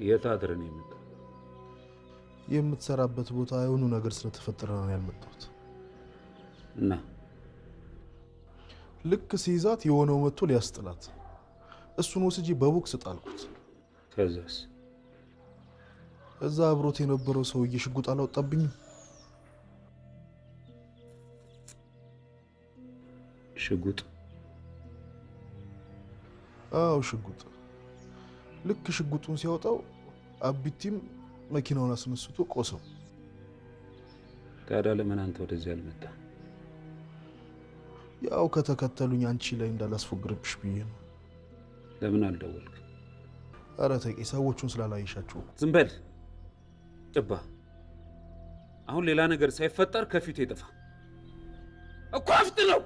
የታድረን የመጣው የምትሰራበት ቦታ የሆኑ ነገር ስለተፈጠረ ነው ያልመጣሁት። እና ልክ ሲይዛት የሆነው መጥቶ ሊያስጥላት እሱን ወስጄ በቦክስ ጣልኩት። ከዛስ? እዛ አብሮት የነበረው ሰውዬ ሽጉጥ አላወጣብኝም? ሽጉጥ? አዎ ሽጉጥ። ልክ ሽጉጡን ሲያወጣው አቢቲም መኪናውን አስነስቶ ቆሰው። ታዲያ ለምን አንተ ወደዚህ አልመጣ? ያው ከተከተሉኝ አንቺ ላይ እንዳላስፎግርብሽ ብዬ ነው። ለምን አልደወልክ? ኧረ ተቂ፣ ሰዎቹን ስላላየሻቸው። ዝም በል ጭባ። አሁን ሌላ ነገር ሳይፈጠር ከፊቱ ይጥፋ እኮ። አፍጥ ነው